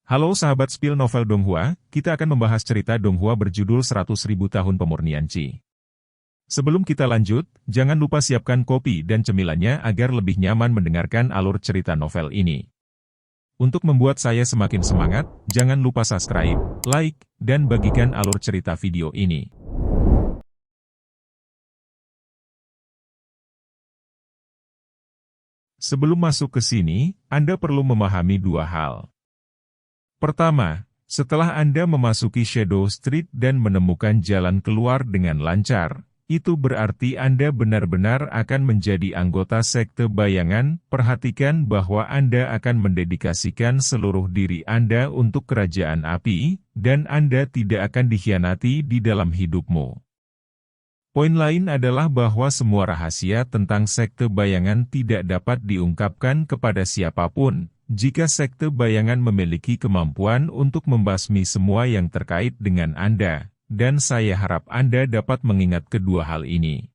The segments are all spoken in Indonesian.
Halo sahabat spill novel Donghua, kita akan membahas cerita Donghua berjudul 100.000 tahun pemurnian Qi. Sebelum kita lanjut, jangan lupa siapkan kopi dan cemilannya agar lebih nyaman mendengarkan alur cerita novel ini. Untuk membuat saya semakin semangat, jangan lupa subscribe, like, dan bagikan alur cerita video ini. Sebelum masuk ke sini, Anda perlu memahami dua hal. Pertama, setelah Anda memasuki Shadow Street dan menemukan jalan keluar dengan lancar, itu berarti Anda benar-benar akan menjadi anggota sekte bayangan. Perhatikan bahwa Anda akan mendedikasikan seluruh diri Anda untuk kerajaan api, dan Anda tidak akan dikhianati di dalam hidupmu. Poin lain adalah bahwa semua rahasia tentang sekte bayangan tidak dapat diungkapkan kepada siapapun. Jika sekte bayangan memiliki kemampuan untuk membasmi semua yang terkait dengan Anda, dan saya harap Anda dapat mengingat kedua hal ini.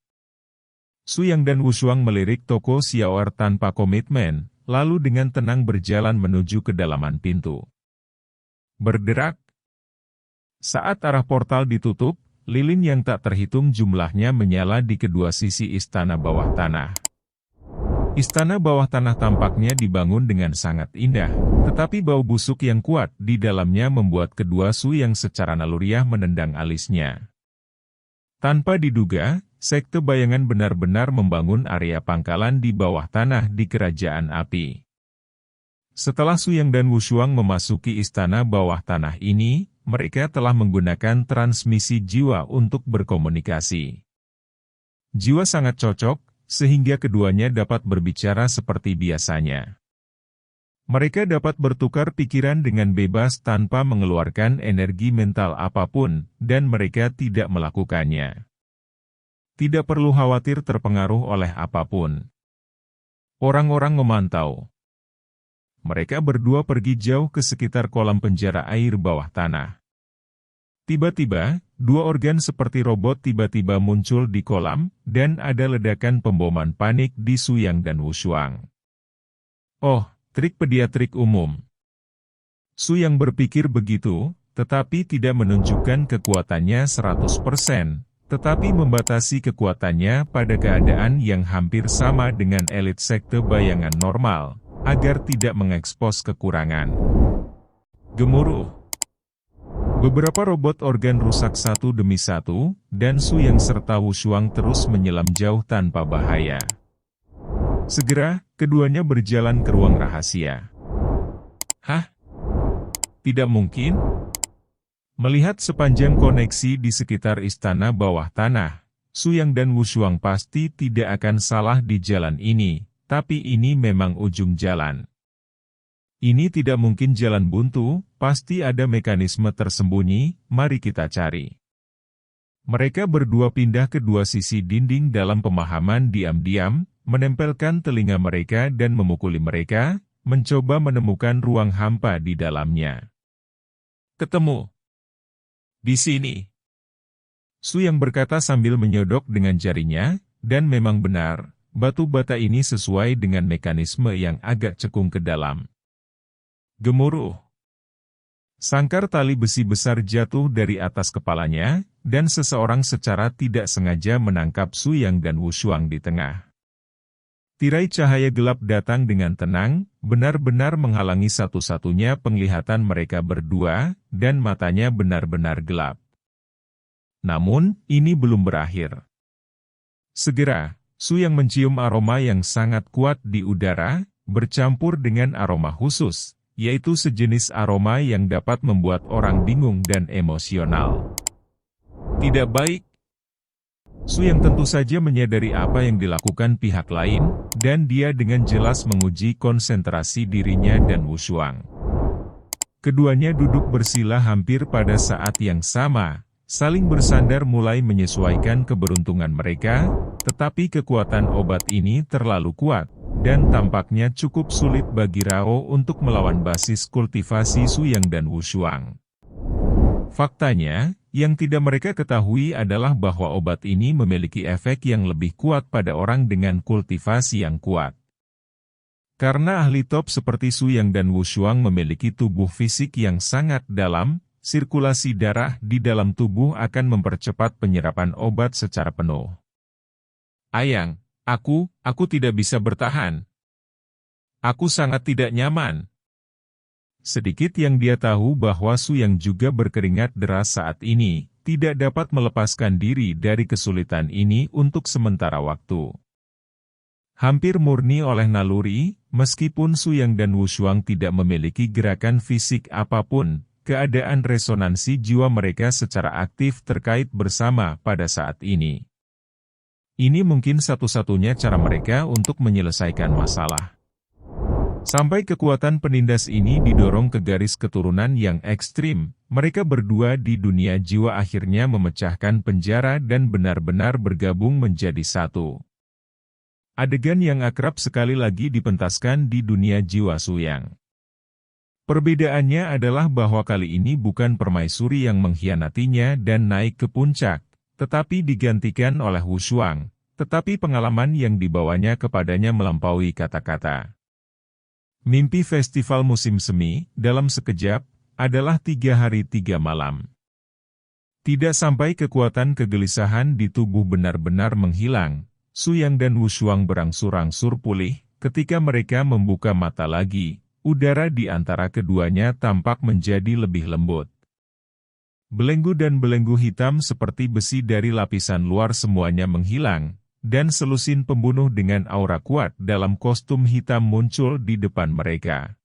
Su Yang dan Wu Shuang melirik toko Xiaoer tanpa komitmen, lalu dengan tenang berjalan menuju kedalaman pintu. Berderak. Saat arah portal ditutup, lilin yang tak terhitung jumlahnya menyala di kedua sisi istana bawah tanah. Istana bawah tanah tampaknya dibangun dengan sangat indah, tetapi bau busuk yang kuat di dalamnya membuat kedua Su Yang secara naluriah menendang alisnya. Tanpa diduga, sekte bayangan benar-benar membangun area pangkalan di bawah tanah di kerajaan api. Setelah Su Yang dan Wu Shuang memasuki istana bawah tanah ini, mereka telah menggunakan transmisi jiwa untuk berkomunikasi. Jiwa sangat cocok, sehingga keduanya dapat berbicara seperti biasanya. Mereka dapat bertukar pikiran dengan bebas tanpa mengeluarkan energi mental apapun, dan mereka tidak melakukannya. Tidak perlu khawatir terpengaruh oleh apapun. Orang-orang memantau. Mereka berdua pergi jauh ke sekitar kolam penjara air bawah tanah. Tiba-tiba, dua organ seperti robot tiba-tiba muncul di kolam, dan ada ledakan pemboman panik di Su Yang dan Wu Shuang. Oh, trik pediatrik umum. Su Yang berpikir begitu, tetapi tidak menunjukkan kekuatannya 100%, tetapi membatasi kekuatannya pada keadaan yang hampir sama dengan elit sekte bayangan normal, agar tidak mengekspos kekurangan. Gemuruh. Beberapa robot organ rusak satu demi satu, dan Su Yang serta Wu Shuang terus menyelam jauh tanpa bahaya. Segera, keduanya berjalan ke ruang rahasia. Hah? Tidak mungkin? Melihat sepanjang koneksi di sekitar istana bawah tanah, Su Yang dan Wu Shuang pasti tidak akan salah di jalan ini, tapi ini memang ujung jalan. Ini tidak mungkin jalan buntu, pasti ada mekanisme tersembunyi, mari kita cari. Mereka berdua pindah ke dua sisi dinding dalam pemahaman diam-diam, menempelkan telinga mereka dan memukuli mereka, mencoba menemukan ruang hampa di dalamnya. Ketemu. Di sini. Su Yang berkata sambil menyodok dengan jarinya, dan memang benar, batu bata ini sesuai dengan mekanisme yang agak cekung ke dalam. Gemuruh. Sangkar tali besi besar jatuh dari atas kepalanya, dan seseorang secara tidak sengaja menangkap Su Yang dan Wu Shuang di tengah. Tirai cahaya gelap datang dengan tenang, benar-benar menghalangi satu-satunya penglihatan mereka berdua, dan matanya benar-benar gelap. Namun, ini belum berakhir. Segera, Su Yang mencium aroma yang sangat kuat di udara, bercampur dengan aroma khusus, yaitu sejenis aroma yang dapat membuat orang bingung dan emosional. Tidak baik. Su Yang tentu saja menyadari apa yang dilakukan pihak lain, dan dia dengan jelas menguji konsentrasi dirinya dan Wu Shuang. Keduanya duduk bersila hampir pada saat yang sama, saling bersandar mulai menyesuaikan keberuntungan mereka, tetapi kekuatan obat ini terlalu kuat, dan tampaknya cukup sulit bagi Rao untuk melawan basis kultivasi Su Yang dan Wu Shuang. Faktanya, yang tidak mereka ketahui adalah bahwa obat ini memiliki efek yang lebih kuat pada orang dengan kultivasi yang kuat. Karena ahli top seperti Su Yang dan Wu Shuang memiliki tubuh fisik yang sangat dalam, sirkulasi darah di dalam tubuh akan mempercepat penyerapan obat secara penuh. Ayang, aku tidak bisa bertahan. Aku sangat tidak nyaman. Sedikit yang dia tahu bahwa Su Yang juga berkeringat deras saat ini, tidak dapat melepaskan diri dari kesulitan ini untuk sementara waktu. Hampir murni oleh naluri, meskipun Su Yang dan Wu Shuang tidak memiliki gerakan fisik apapun, keadaan resonansi jiwa mereka secara aktif terkait bersama pada saat ini. Ini mungkin satu-satunya cara mereka untuk menyelesaikan masalah. Sampai kekuatan penindas ini didorong ke garis keturunan yang ekstrim, mereka berdua di dunia jiwa akhirnya memecahkan penjara dan benar-benar bergabung menjadi satu. Adegan yang akrab sekali lagi dipentaskan di dunia jiwa Su Yang. Perbedaannya adalah bahwa kali ini bukan permaisuri yang mengkhianatinya dan naik ke puncak, tetapi digantikan oleh Wu Shuang, tetapi pengalaman yang dibawanya kepadanya melampaui kata-kata. Mimpi festival musim semi, dalam sekejap, adalah 3 hari 3 malam. Tidak sampai kekuatan kegelisahan di tubuh benar-benar menghilang, Su Yang dan Wu Shuang berangsur-angsur pulih, ketika mereka membuka mata lagi. Udara di antara keduanya tampak menjadi lebih lembut. Belenggu dan belenggu hitam seperti besi dari lapisan luar semuanya menghilang, dan selusin pembunuh dengan aura kuat dalam kostum hitam muncul di depan mereka.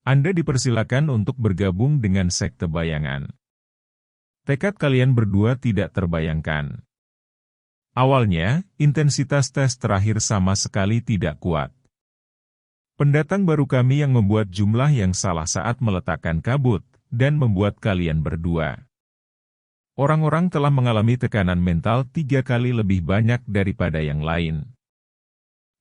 Anda dipersilakan untuk bergabung dengan sekte bayangan. Tekad kalian berdua tidak terbayangkan. Awalnya, intensitas tes terakhir sama sekali tidak kuat. Pendatang baru kami yang membuat jumlah yang salah saat meletakkan kabut, dan membuat kalian berdua. Orang-orang telah mengalami tekanan mental 3 kali lebih banyak daripada yang lain.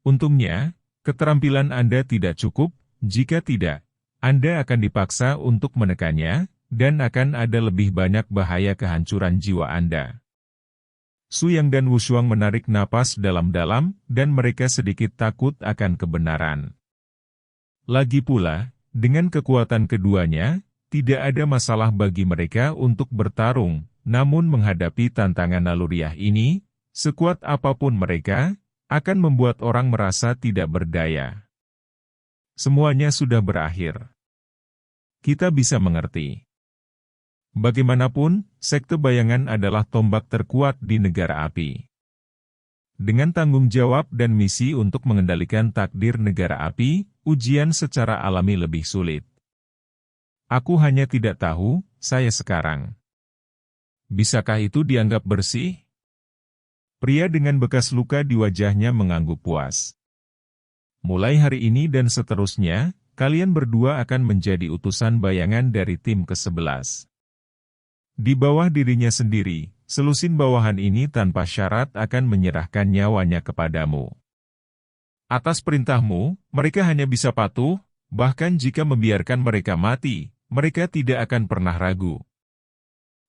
Untungnya, keterampilan Anda tidak cukup, jika tidak, Anda akan dipaksa untuk menekannya, dan akan ada lebih banyak bahaya kehancuran jiwa Anda. Su Yang dan Wu Shuang menarik napas dalam-dalam, dan mereka sedikit takut akan kebenaran. Lagi pula, dengan kekuatan keduanya, tidak ada masalah bagi mereka untuk bertarung, namun menghadapi tantangan naluriah ini, sekuat apapun mereka, akan membuat orang merasa tidak berdaya. Semuanya sudah berakhir. Kita bisa mengerti. Bagaimanapun, sekte bayangan adalah tombak terkuat di negara api. Dengan tanggung jawab dan misi untuk mengendalikan takdir negara api, ujian secara alami lebih sulit. Aku hanya tidak tahu, saya sekarang. Bisakah itu dianggap bersih? Pria dengan bekas luka di wajahnya mengangguk puas. Mulai hari ini dan seterusnya, kalian berdua akan menjadi utusan bayangan dari tim ke-11. Di bawah dirinya sendiri, selusin bawahan ini tanpa syarat akan menyerahkan nyawanya kepadamu. Atas perintahmu, mereka hanya bisa patuh, bahkan jika membiarkan mereka mati, mereka tidak akan pernah ragu.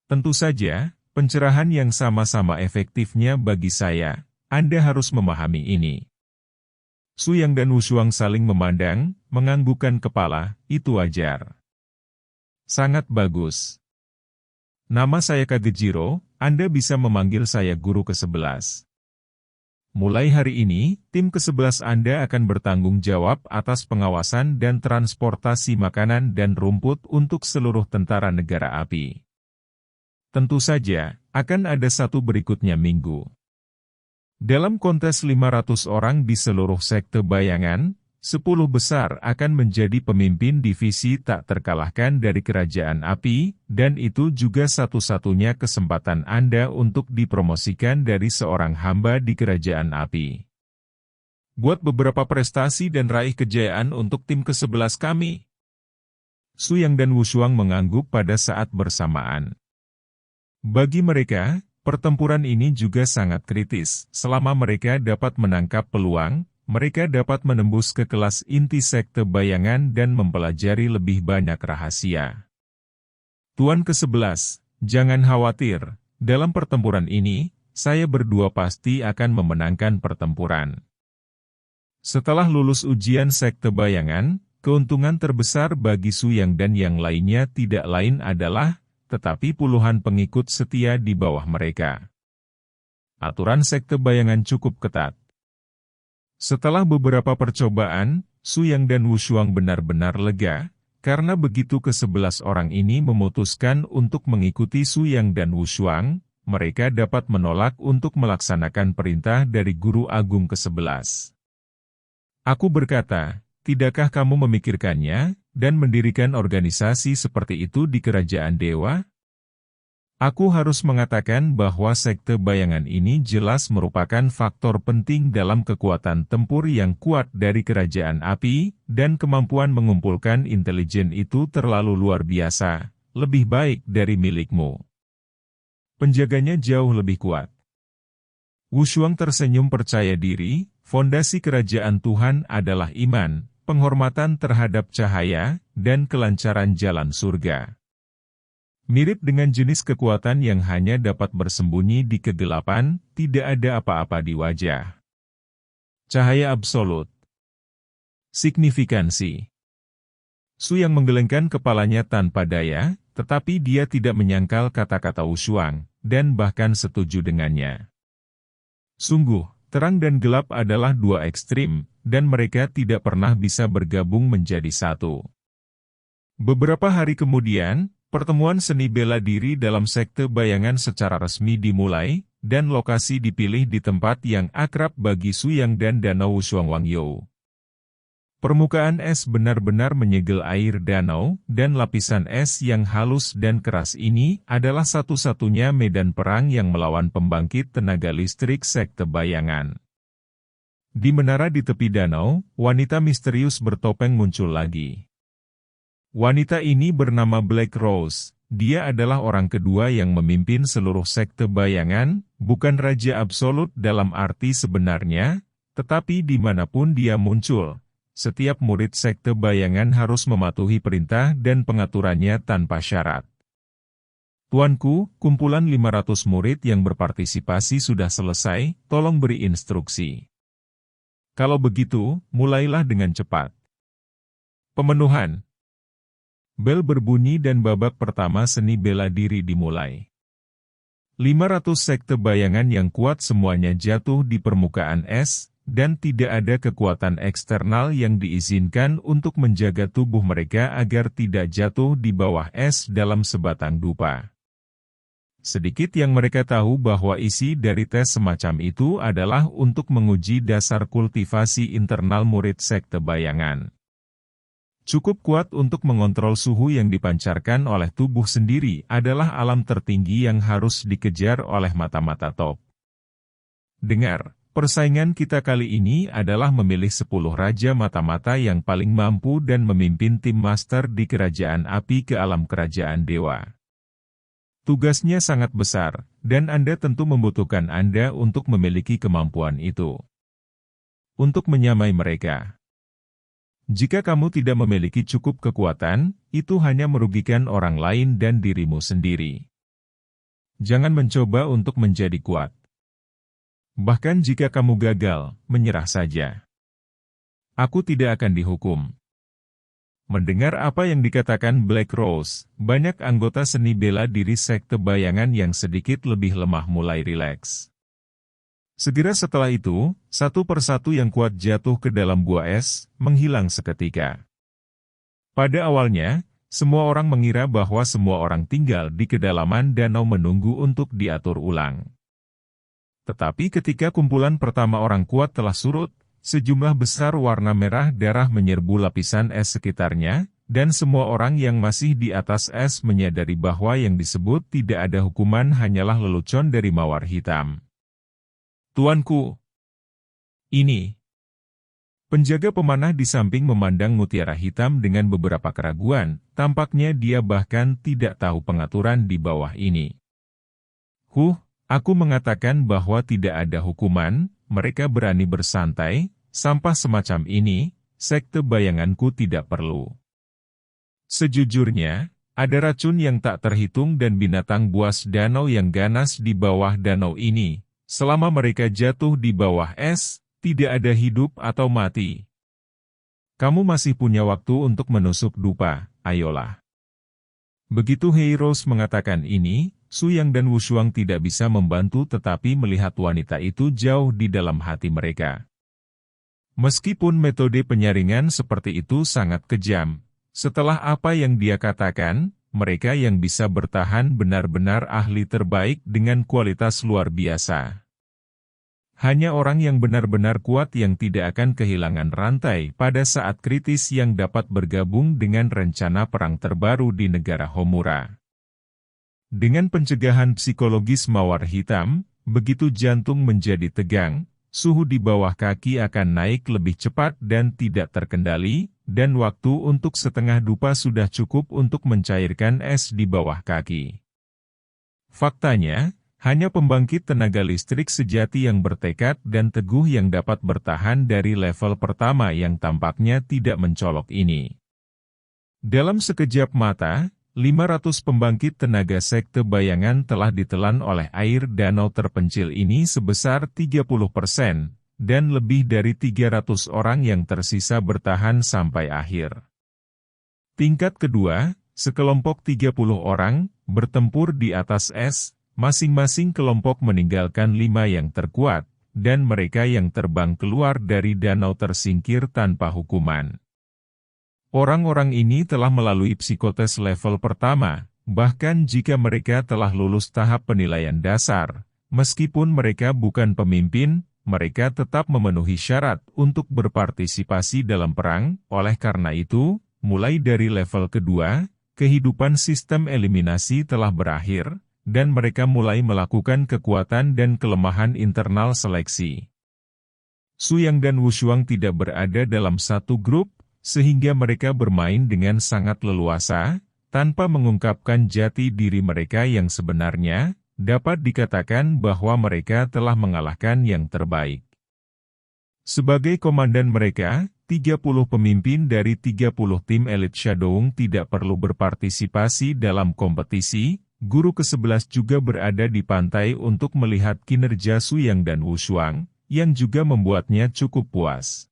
Tentu saja, pencerahan yang sama-sama efektifnya bagi saya, Anda harus memahami ini. Su Yang dan Wu Shuang saling memandang, menganggukkan kepala, itu wajar. Sangat bagus. Nama saya Kagejiro, Anda bisa memanggil saya guru ke-11. Mulai hari ini, tim ke-11 Anda akan bertanggung jawab atas pengawasan dan transportasi makanan dan rumput untuk seluruh tentara negara api. Tentu saja, akan ada satu berikutnya minggu. Dalam kontes 500 orang di seluruh sekte bayangan, 10 besar akan menjadi pemimpin divisi tak terkalahkan dari kerajaan api, dan itu juga satu-satunya kesempatan Anda untuk dipromosikan dari seorang hamba di kerajaan api. Buat beberapa prestasi dan raih kejayaan untuk tim ke-11 kami. Su Yang dan Wu Shuang mengangguk pada saat bersamaan. Bagi mereka, pertempuran ini juga sangat kritis. Selama mereka dapat menangkap peluang, mereka dapat menembus ke kelas inti sekte bayangan dan mempelajari lebih banyak rahasia. Tuan ke-11, jangan khawatir, dalam pertempuran ini, saya berdua pasti akan memenangkan pertempuran. Setelah lulus ujian sekte bayangan, keuntungan terbesar bagi Su Yang dan yang lainnya tidak lain adalah, tetapi puluhan pengikut setia di bawah mereka. Aturan sekte bayangan cukup ketat. Setelah beberapa percobaan, Su Yang dan Wu Shuang benar-benar lega, karena begitu ke-11 orang ini memutuskan untuk mengikuti Su Yang dan Wu Shuang, mereka dapat menolak untuk melaksanakan perintah dari Guru Agung ke-11. Aku berkata, tidakkah kamu memikirkannya, dan mendirikan organisasi seperti itu di kerajaan dewa? Aku harus mengatakan bahwa sekte bayangan ini jelas merupakan faktor penting dalam kekuatan tempur yang kuat dari kerajaan api, dan kemampuan mengumpulkan intelijen itu terlalu luar biasa, lebih baik dari milikmu. Penjaganya jauh lebih kuat. Wu Shuang tersenyum percaya diri. Fondasi kerajaan Tuhan adalah iman, penghormatan terhadap cahaya, dan kelancaran jalan surga. Mirip dengan jenis kekuatan yang hanya dapat bersembunyi di kegelapan, tidak ada apa-apa di wajah. Cahaya absolut. Signifikansi. Su Yang menggelengkan kepalanya tanpa daya, tetapi dia tidak menyangkal kata-kata Wu Shuang, dan bahkan setuju dengannya. Sungguh, terang dan gelap adalah dua ekstrim, dan mereka tidak pernah bisa bergabung menjadi satu. Beberapa hari kemudian, pertemuan seni bela diri dalam sekte bayangan secara resmi dimulai, dan lokasi dipilih di tempat yang akrab bagi Su Yang dan Danau Shuangwangyou. Permukaan es benar-benar menyegel air danau, dan lapisan es yang halus dan keras ini adalah satu-satunya medan perang yang melawan pembangkit tenaga listrik sekte bayangan. Di menara di tepi danau, wanita misterius bertopeng muncul lagi. Wanita ini bernama Black Rose. Dia adalah orang kedua yang memimpin seluruh sekte bayangan, bukan raja absolut dalam arti sebenarnya, tetapi dimanapun dia muncul. Setiap murid sekte bayangan harus mematuhi perintah dan pengaturannya tanpa syarat. Tuanku, kumpulan 500 murid yang berpartisipasi sudah selesai, tolong beri instruksi. Kalau begitu, mulailah dengan cepat. Pemenuhan. Bel berbunyi dan babak pertama seni bela diri dimulai. 500 sekte bayangan yang kuat semuanya jatuh di permukaan es, dan tidak ada kekuatan eksternal yang diizinkan untuk menjaga tubuh mereka agar tidak jatuh di bawah es dalam sebatang dupa. Sedikit yang mereka tahu bahwa isi dari tes semacam itu adalah untuk menguji dasar kultivasi internal murid sekte bayangan. Cukup kuat untuk mengontrol suhu yang dipancarkan oleh tubuh sendiri adalah alam tertinggi yang harus dikejar oleh mata-mata top. Dengar. Persaingan kita kali ini adalah memilih 10 raja mata-mata yang paling mampu dan memimpin tim master di kerajaan api ke alam kerajaan dewa. Tugasnya sangat besar, dan Anda tentu membutuhkan Anda untuk memiliki kemampuan itu. Untuk menyamai mereka. Jika kamu tidak memiliki cukup kekuatan, itu hanya merugikan orang lain dan dirimu sendiri. Jangan mencoba untuk menjadi kuat. Bahkan jika kamu gagal, menyerah saja. Aku tidak akan dihukum. Mendengar apa yang dikatakan Black Rose, banyak anggota seni bela diri sekte bayangan yang sedikit lebih lemah mulai rileks. Segera setelah itu, satu persatu yang kuat jatuh ke dalam gua es, menghilang seketika. Pada awalnya, semua orang mengira bahwa semua orang tinggal di kedalaman danau menunggu untuk diatur ulang. Tetapi ketika kumpulan pertama orang kuat telah surut, sejumlah besar warna merah darah menyerbu lapisan es sekitarnya, dan semua orang yang masih di atas es menyadari bahwa yang disebut tidak ada hukuman hanyalah lelucon dari mawar hitam. Tuanku, ini. Penjaga pemanah di samping memandang mutiara hitam dengan beberapa keraguan, tampaknya dia bahkan tidak tahu pengaturan di bawah ini. Aku mengatakan bahwa tidak ada hukuman, mereka berani bersantai, sampah semacam ini, sekte bayanganku tidak perlu. Sejujurnya, ada racun yang tak terhitung dan binatang buas danau yang ganas di bawah danau ini. Selama mereka jatuh di bawah es, Tidak ada hidup atau mati. Kamu masih punya waktu untuk menusuk dupa, ayolah. Begitu Heiros mengatakan ini, Su Yang dan Wu Shuang tidak bisa membantu tetapi melihat wanita itu jauh di dalam hati mereka. Meskipun metode penyaringan seperti itu sangat kejam, setelah apa yang dia katakan, mereka yang bisa bertahan benar-benar ahli terbaik dengan kualitas luar biasa. Hanya orang yang benar-benar kuat yang tidak akan kehilangan rantai pada saat kritis yang dapat bergabung dengan rencana perang terbaru di negara Homura. Dengan pencegahan psikologis mawar hitam, begitu jantung menjadi tegang, suhu di bawah kaki akan naik lebih cepat dan tidak terkendali, dan waktu untuk setengah dupa sudah cukup untuk mencairkan es di bawah kaki. Faktanya, hanya pembangkit tenaga listrik sejati yang bertekad dan teguh yang dapat bertahan dari level pertama yang tampaknya tidak mencolok ini. Dalam sekejap mata, 500 pembangkit tenaga sekte bayangan telah ditelan oleh air danau terpencil ini sebesar 30%, dan lebih dari 300 orang yang tersisa bertahan sampai akhir. Tingkat kedua, sekelompok 30 orang, bertempur di atas es. Masing-masing kelompok meninggalkan 5 yang terkuat, dan mereka yang terbang keluar dari danau tersingkir tanpa hukuman. Orang-orang ini telah melalui psikotes level pertama, bahkan jika mereka telah lulus tahap penilaian dasar, meskipun mereka bukan pemimpin, mereka tetap memenuhi syarat untuk berpartisipasi dalam perang. Oleh karena itu, mulai dari level kedua, kehidupan sistem eliminasi telah berakhir, dan mereka mulai melakukan kekuatan dan kelemahan internal seleksi. Su Yang dan Wu Shuang tidak berada dalam satu grup, sehingga mereka bermain dengan sangat leluasa, tanpa mengungkapkan jati diri mereka yang sebenarnya. Dapat dikatakan bahwa mereka telah mengalahkan yang terbaik. Sebagai komandan mereka, 30 pemimpin dari 30 tim elit Shadowing tidak perlu berpartisipasi dalam kompetisi. Guru ke-11 juga berada di pantai untuk melihat kinerja Su Yang dan Wu Shuang, yang juga membuatnya cukup puas.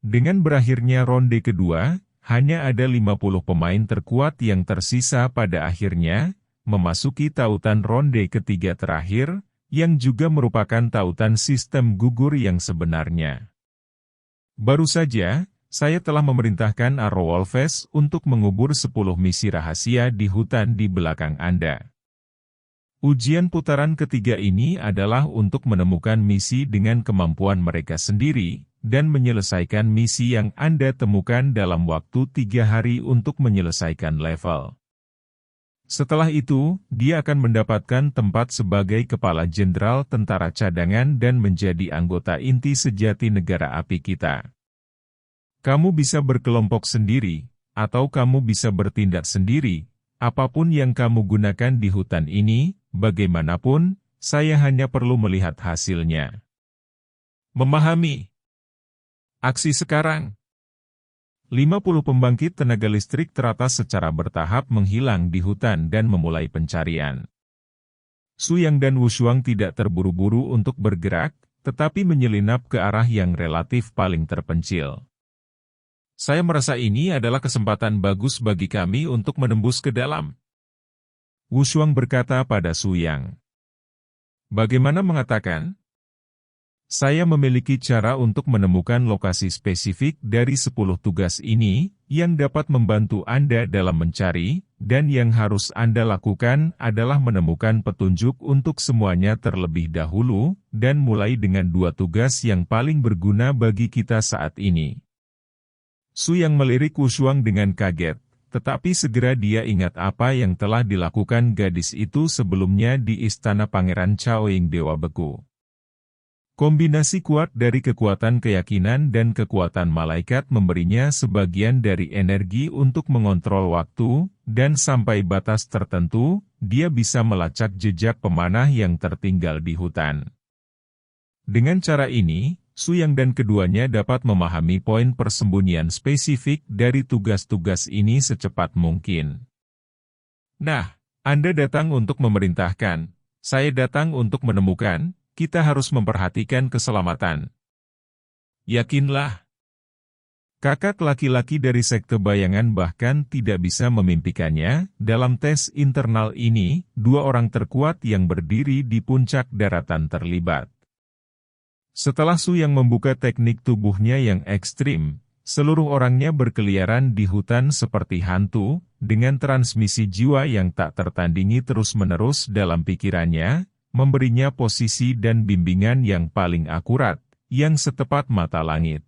Dengan berakhirnya ronde kedua, hanya ada 50 pemain terkuat yang tersisa pada akhirnya, memasuki tautan ronde ketiga terakhir, yang juga merupakan tautan sistem gugur yang sebenarnya. Baru saja, saya telah memerintahkan Arrow Wolves untuk mengubur 10 misi rahasia di hutan di belakang Anda. Ujian putaran ketiga ini adalah untuk menemukan misi dengan kemampuan mereka sendiri, dan menyelesaikan misi yang Anda temukan dalam waktu 3 hari untuk menyelesaikan level. Setelah itu, dia akan mendapatkan tempat sebagai Kepala Jenderal Tentara Cadangan dan menjadi anggota inti sejati negara api kita. Kamu bisa berkelompok sendiri, atau kamu bisa bertindak sendiri. Apapun yang kamu gunakan di hutan ini, bagaimanapun, saya hanya perlu melihat hasilnya. Memahami? Aksi sekarang. 50 pembangkit tenaga listrik teratas secara bertahap menghilang di hutan dan memulai pencarian. Su Yang dan Wu Shuang tidak terburu-buru untuk bergerak, tetapi menyelinap ke arah yang relatif paling terpencil. Saya merasa ini adalah kesempatan bagus bagi kami untuk menembus ke dalam. Wu Shuang berkata pada Su Yang. Bagaimana mengatakan? Saya memiliki cara untuk menemukan lokasi spesifik dari 10 tugas ini, yang dapat membantu Anda dalam mencari, dan yang harus Anda lakukan adalah menemukan petunjuk untuk semuanya terlebih dahulu, dan mulai dengan 2 tugas yang paling berguna bagi kita saat ini. Su Yang melirik Wu Shuang dengan kaget, tetapi segera dia ingat apa yang telah dilakukan gadis itu sebelumnya di istana Pangeran Chaoying Dewa Beku. Kombinasi kuat dari kekuatan keyakinan dan kekuatan malaikat memberinya sebagian dari energi untuk mengontrol waktu, dan sampai batas tertentu, dia bisa melacak jejak pemanah yang tertinggal di hutan. Dengan cara ini, Su Yang dan keduanya dapat memahami poin persembunyian spesifik dari tugas-tugas ini secepat mungkin. Nah, Anda datang untuk memerintahkan, saya datang untuk menemukan, kita harus memperhatikan keselamatan. Yakinlah. Kakak laki-laki dari sekte bayangan bahkan tidak bisa memimpikannya. Dalam tes internal ini, dua orang terkuat yang berdiri di puncak daratan terlibat. Setelah Su yang membuka teknik tubuhnya yang ekstrim, seluruh orangnya berkeliaran di hutan seperti hantu, dengan transmisi jiwa yang tak tertandingi terus-menerus dalam pikirannya, memberinya posisi dan bimbingan yang paling akurat, yang setepat mata langit.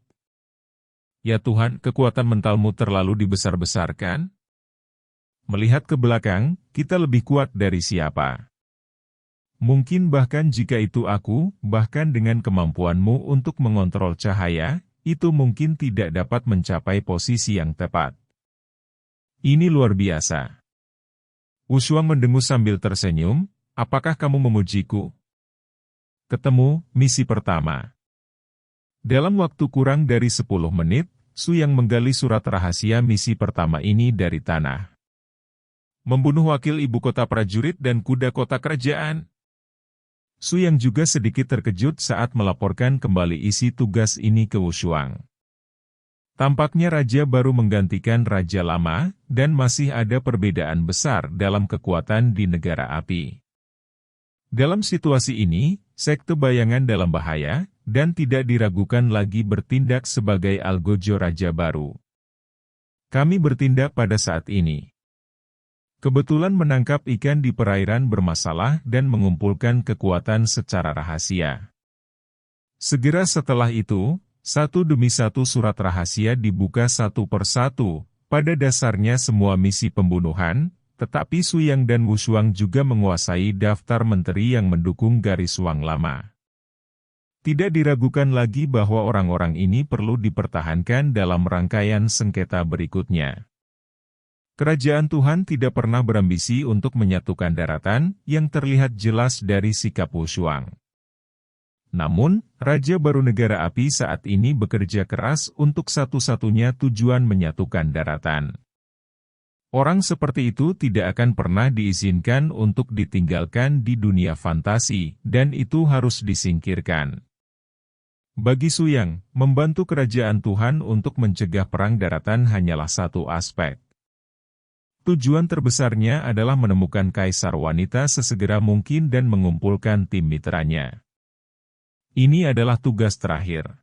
Ya Tuhan, kekuatan mentalmu terlalu dibesar-besarkan. Melihat ke belakang, kita lebih kuat dari siapa. Mungkin bahkan jika itu aku, bahkan dengan kemampuanmu untuk mengontrol cahaya, itu mungkin tidak dapat mencapai posisi yang tepat. Ini luar biasa. Wushuang mendengus sambil tersenyum, apakah kamu memujiku? Ketemu, misi pertama. Dalam waktu kurang dari 10 menit, Su yang menggali surat rahasia misi pertama ini dari tanah. Membunuh wakil ibu kota prajurit dan kuda kota kerajaan. Su yang juga sedikit terkejut saat melaporkan kembali isi tugas ini ke Wushuang. Tampaknya raja baru menggantikan raja lama, dan masih ada perbedaan besar dalam kekuatan di negara api. Dalam situasi ini, sekte bayangan dalam bahaya, dan tidak diragukan lagi bertindak sebagai algojo raja baru. Kami bertindak pada saat ini. Kebetulan menangkap ikan di perairan bermasalah dan mengumpulkan kekuatan secara rahasia. Segera setelah itu, satu demi satu surat rahasia dibuka satu persatu. Pada dasarnya semua misi pembunuhan, tetapi Su Yang dan Wushuang juga menguasai daftar menteri yang mendukung garis Wang lama. Tidak diragukan lagi bahwa orang-orang ini perlu dipertahankan dalam rangkaian sengketa berikutnya. Kerajaan Tuhan tidak pernah berambisi untuk menyatukan daratan, yang terlihat jelas dari sikap Wushuang. Namun, Raja baru negara api saat ini bekerja keras untuk satu-satunya tujuan menyatukan daratan. Orang seperti itu tidak akan pernah diizinkan untuk ditinggalkan di dunia fantasi, dan itu harus disingkirkan. Bagi Su Yang, membantu kerajaan Tuhan untuk mencegah perang daratan hanyalah satu aspek. Tujuan terbesarnya adalah menemukan kaisar wanita sesegera mungkin dan mengumpulkan tim mitranya. Ini adalah tugas terakhir.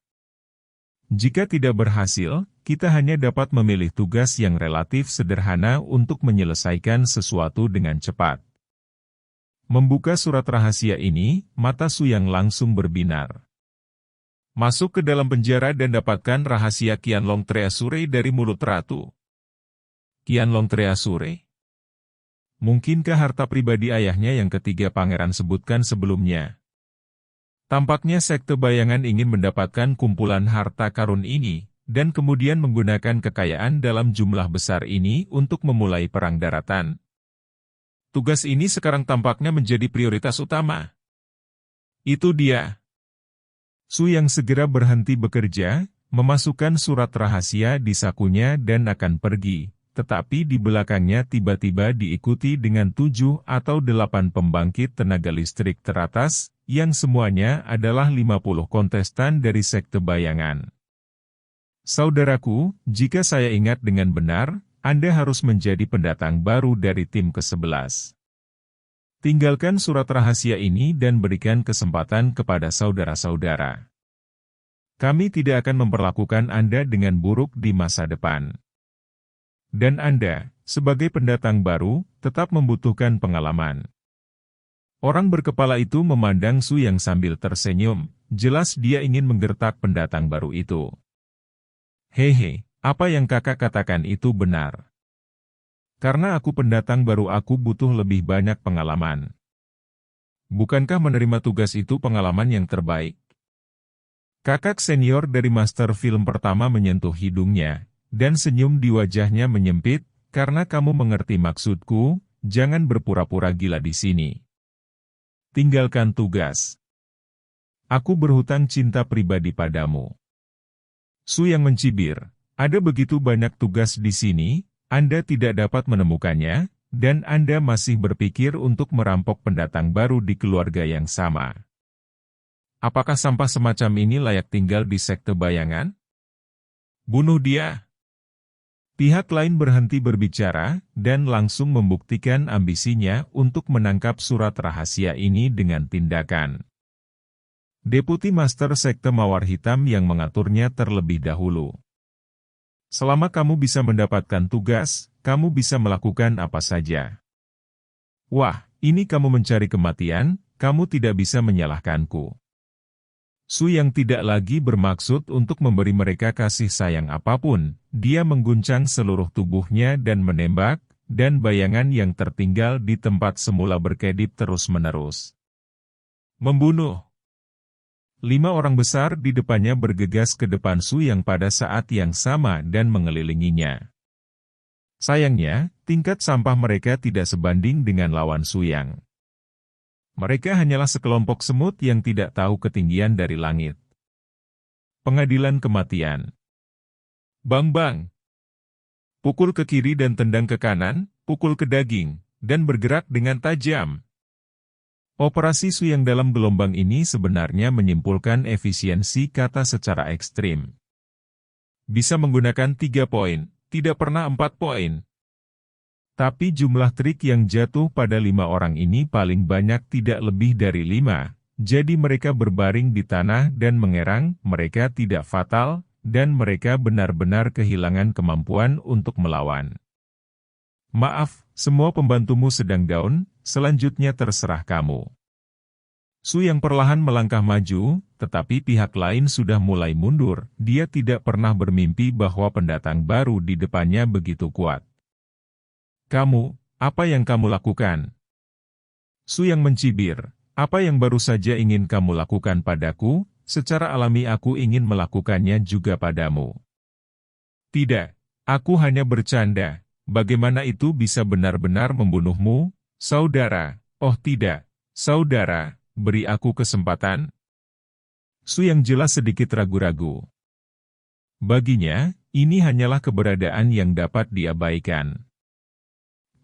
Jika tidak berhasil, kita hanya dapat memilih tugas yang relatif sederhana untuk menyelesaikan sesuatu dengan cepat. Membuka surat rahasia ini, mata Su Yang langsung berbinar. Masuk ke dalam penjara dan dapatkan rahasia Qianlong Treasure dari mulut ratu. Qianlong Treasure? Mungkinkah harta pribadi ayahnya yang ketiga pangeran sebutkan sebelumnya? Tampaknya sekte bayangan ingin mendapatkan kumpulan harta karun ini, dan kemudian menggunakan kekayaan dalam jumlah besar ini untuk memulai perang daratan. Tugas ini sekarang tampaknya menjadi prioritas utama. Itu dia. Su Yang segera berhenti bekerja, memasukkan surat rahasia di sakunya dan akan pergi, tetapi di belakangnya tiba-tiba diikuti dengan 7 atau 8 pembangkit tenaga listrik teratas, yang semuanya adalah 50 kontestan dari sekte bayangan. Saudaraku, jika saya ingat dengan benar, Anda harus menjadi pendatang baru dari tim ke-11. Tinggalkan surat rahasia ini dan berikan kesempatan kepada saudara-saudara. Kami tidak akan memperlakukan Anda dengan buruk di masa depan. Dan Anda, sebagai pendatang baru, tetap membutuhkan pengalaman. Orang berkepala itu memandang Su Yang sambil tersenyum, jelas dia ingin menggertak pendatang baru itu. Hehe, apa yang kakak katakan itu benar. Karena aku pendatang baru aku butuh lebih banyak pengalaman. Bukankah menerima tugas itu pengalaman yang terbaik? Kakak senior dari master film pertama menyentuh hidungnya, dan senyum di wajahnya menyempit, karena kamu mengerti maksudku, jangan berpura-pura gila di sini. Tinggalkan tugas. Aku berhutang cinta pribadi padamu. Su Yang mencibir, ada begitu banyak tugas di sini, Anda tidak dapat menemukannya, dan Anda masih berpikir untuk merampok pendatang baru di keluarga yang sama. Apakah sampah semacam ini layak tinggal di sekte bayangan? Bunuh dia. Pihak lain berhenti berbicara, dan langsung membuktikan ambisinya untuk menangkap surat rahasia ini dengan tindakan. Deputi Master Sekte Mawar Hitam yang mengaturnya terlebih dahulu. Selama kamu bisa mendapatkan tugas, kamu bisa melakukan apa saja. Wah, ini kamu mencari kematian, kamu tidak bisa menyalahkanku. Su yang tidak lagi bermaksud untuk memberi mereka kasih sayang apapun, dia mengguncang seluruh tubuhnya dan menembak, dan bayangan yang tertinggal di tempat semula berkedip terus-menerus. Membunuh. 5 orang besar di depannya bergegas ke depan Su yang pada saat yang sama dan mengelilinginya. Sayangnya, tingkat sampah mereka tidak sebanding dengan lawan Su Yang. Mereka hanyalah sekelompok semut yang tidak tahu ketinggian dari langit. Pengadilan kematian. Bang-bang. Pukul ke kiri dan tendang ke kanan, pukul ke daging, dan bergerak dengan tajam. Operasi Su Yang dalam gelombang ini sebenarnya menyimpulkan efisiensi kata secara ekstrim. Bisa menggunakan 3 poin, tidak pernah 4 poin. Tapi jumlah trik yang jatuh pada 5 orang ini paling banyak tidak lebih dari 5, jadi mereka berbaring di tanah dan mengerang, mereka tidak fatal, dan mereka benar-benar kehilangan kemampuan untuk melawan. Maaf, semua pembantumu sedang down, selanjutnya terserah kamu. Su yang perlahan melangkah maju, tetapi pihak lain sudah mulai mundur, dia tidak pernah bermimpi bahwa pendatang baru di depannya begitu kuat. Kamu, apa yang kamu lakukan? Su yang mencibir, apa yang baru saja ingin kamu lakukan padaku, secara alami aku ingin melakukannya juga padamu. Tidak, aku hanya bercanda, bagaimana itu bisa benar-benar membunuhmu, saudara? Oh tidak, saudara, beri aku kesempatan. Su yang jelas sedikit ragu-ragu. Baginya, ini hanyalah keberadaan yang dapat diabaikan.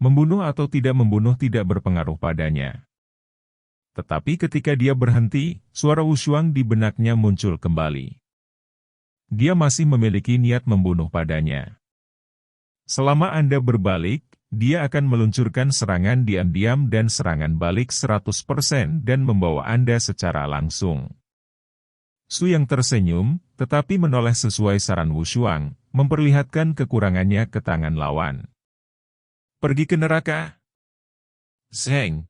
Membunuh atau tidak membunuh tidak berpengaruh padanya. Tetapi ketika dia berhenti, suara Wushuang di benaknya muncul kembali. Dia masih memiliki niat membunuh padanya. Selama Anda berbalik, dia akan meluncurkan serangan diam-diam dan serangan balik 100% dan membawa Anda secara langsung. Su yang tersenyum, tetapi menoleh sesuai saran Wushuang, memperlihatkan kekurangannya ke tangan lawan. Pergi ke neraka. Zheng.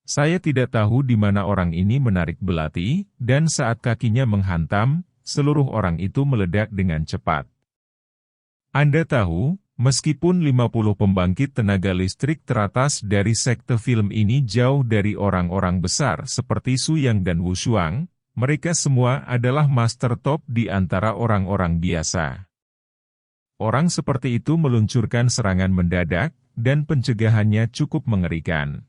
Saya tidak tahu di mana orang ini menarik belati, dan saat kakinya menghantam, seluruh orang itu meledak dengan cepat. Anda tahu, meskipun 50 pembangkit tenaga listrik teratas dari sekte film ini jauh dari orang-orang besar seperti Su Yang dan Wushuang, mereka semua adalah master top di antara orang-orang biasa. Orang seperti itu meluncurkan serangan mendadak, dan pencegahannya cukup mengerikan.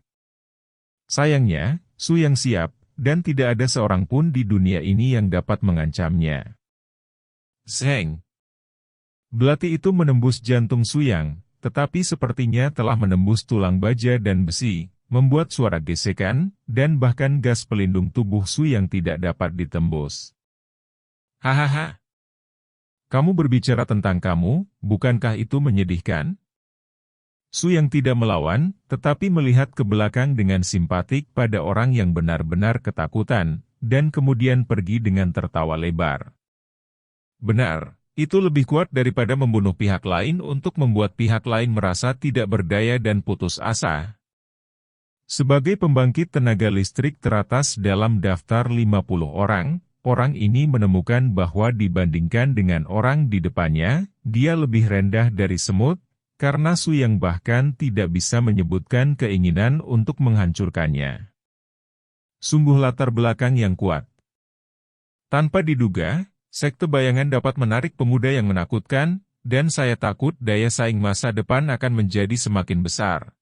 Sayangnya, Su Yang siap, dan tidak ada seorang pun di dunia ini yang dapat mengancamnya. Zheng. Belati itu menembus jantung Su Yang, tetapi sepertinya telah menembus tulang baja dan besi, membuat suara gesekan, dan bahkan gas pelindung tubuh Su Yang tidak dapat ditembus. Hahaha. Kamu berbicara tentang kamu, bukankah itu menyedihkan? Su Yang tidak melawan, tetapi melihat ke belakang dengan simpatik pada orang yang benar-benar ketakutan, dan kemudian pergi dengan tertawa lebar. Benar, itu lebih kuat daripada membunuh pihak lain untuk membuat pihak lain merasa tidak berdaya dan putus asa. Sebagai pembangkit tenaga listrik teratas dalam daftar 50 orang, orang ini menemukan bahwa dibandingkan dengan orang di depannya, dia lebih rendah dari semut, karena Su Yang bahkan tidak bisa menyebutkan keinginan untuk menghancurkannya. Sungguh latar belakang yang kuat. Tanpa diduga, sekte bayangan dapat menarik pemuda yang menakutkan, dan saya takut daya saing masa depan akan menjadi semakin besar.